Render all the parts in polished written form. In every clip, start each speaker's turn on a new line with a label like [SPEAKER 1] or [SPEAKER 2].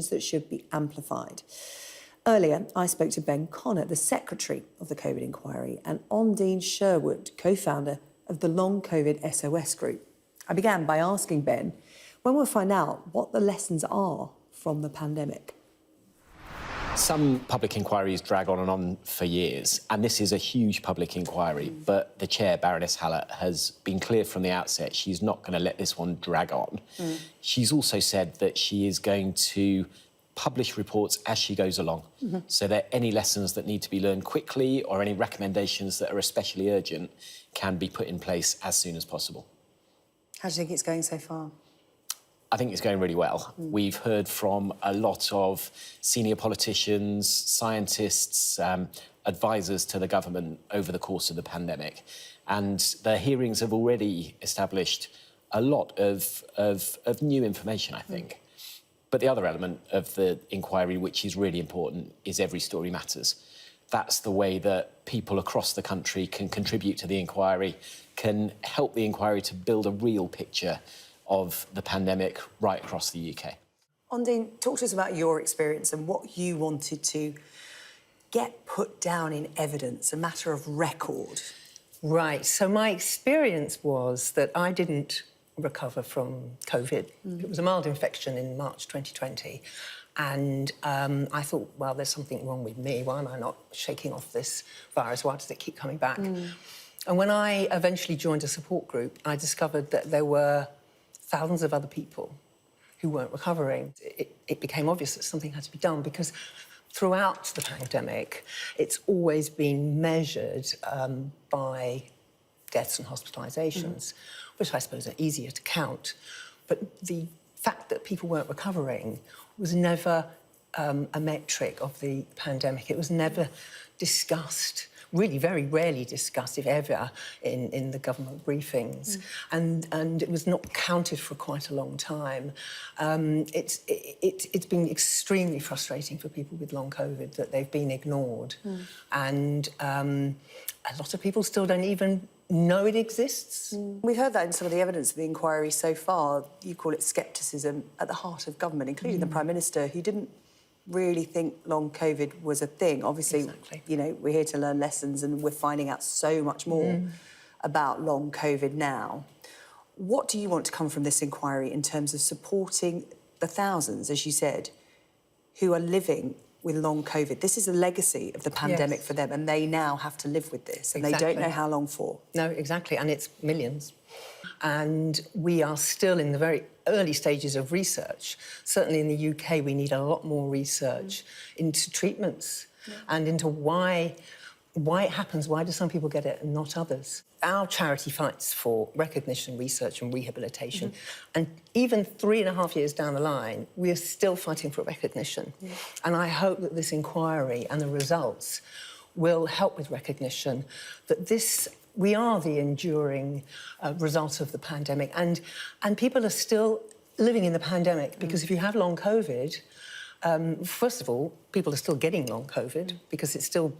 [SPEAKER 1] that should be amplified. Earlier, I spoke to Ben Connah, the secretary of the COVID inquiry, and Ondine Sherwood, co-founder of the Long COVID SOS group. I began by asking Ben when we'll find out what the lessons are from the pandemic.
[SPEAKER 2] Some public inquiries drag on and on for years, and this is a huge public inquiry, but the chair, Baroness Hallett, has been clear from the outset she's not going to let this one drag on. She's also said that she is going to publish reports as she goes along, so that any lessons that need to be learned quickly or any recommendations that are especially urgent can be put in place as soon as possible.
[SPEAKER 1] How do you think it's going so far?
[SPEAKER 2] I think it's going really well. We've heard from a lot of senior politicians, scientists, advisors to the government over the course of the pandemic. And the hearings have already established a lot of new information, I think. But the other element of the inquiry, which is really important, is every story matters. That's the way that people across the country can contribute to the inquiry, can help the inquiry to build a real picture of the pandemic right across the UK.
[SPEAKER 1] Ondine, talk to us about your experience and what you wanted to get put down in evidence, a matter of record.
[SPEAKER 3] Right, so my experience was that I didn't recover from COVID. It was a mild infection in March 2020. And I thought, well, there's something wrong with me. Why am I not shaking off this virus? Why does it keep coming back? And when I eventually joined a support group, I discovered that there were thousands of other people who weren't recovering. It became obvious that something had to be done because throughout the pandemic, it's always been measured by deaths and hospitalisations, which I suppose are easier to count. But the fact that people weren't recovering was never a metric of the pandemic. It was never discussed, really very rarely discussed, if ever, in the government briefings. And it was not counted for quite a long time. It's been extremely frustrating for people with long COVID that they've been ignored. And a lot of people still don't even know it exists.
[SPEAKER 1] We've heard that in some of the evidence of the inquiry so far. You call it scepticism at the heart of government, including the Prime Minister, who didn't really think long COVID was a thing. Obviously, you know, we're here to learn lessons and we're finding out so much more about long COVID now. What do you want to come from this inquiry in terms of supporting the thousands, as you said, who are living with long COVID? This is a legacy of the pandemic for them, and they now have to live with this, and they don't know how long for.
[SPEAKER 3] No, exactly, and it's millions. And we are still in the very early stages of research. Certainly in the UK, we need a lot more research into treatments and into why it happens. Why do some people get it and not others? Our charity fights for recognition, research and rehabilitation. And even 3.5 years down the line, we are still fighting for recognition. And I hope that this inquiry and the results will help with recognition that we are the enduring result of the pandemic. And people are still living in the pandemic because if you have long COVID, first of all, people are still getting long COVID because it's still...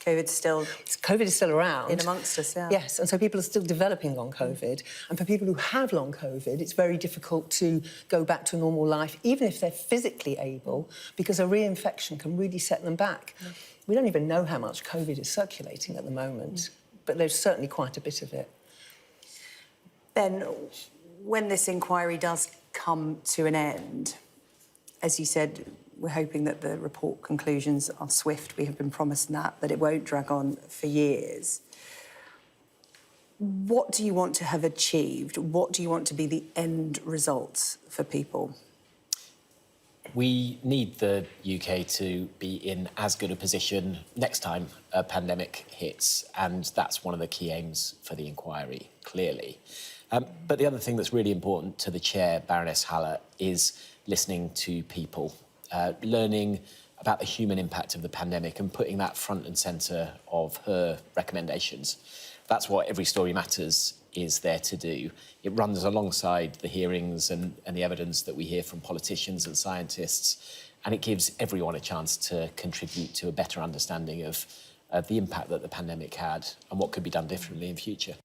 [SPEAKER 3] COVID is still around.
[SPEAKER 1] In amongst us, yeah.
[SPEAKER 3] Yes, and so people are still developing long COVID. And for people who have long COVID, it's very difficult to go back to normal life, even if they're physically able, because a reinfection can really set them back. We don't even know how much COVID is circulating at the moment, but there's certainly quite a bit of it.
[SPEAKER 1] Ben, when this inquiry does come to an end, as you said, we're hoping that the report conclusions are swift. We have been promised that it won't drag on for years. What do you want to have achieved? What do you want to be the end results for people?
[SPEAKER 2] We need the UK to be in as good a position next time a pandemic hits, and that's one of the key aims for the inquiry, clearly. But the other thing that's really important to the chair, Baroness Hallett, is listening to people. Learning about the human impact of the pandemic and putting that front and centre of her recommendations. That's what Every Story Matters is there to do. It runs alongside the hearings and the evidence that we hear from politicians and scientists, and it gives everyone a chance to contribute to a better understanding of the impact that the pandemic had and what could be done differently in future.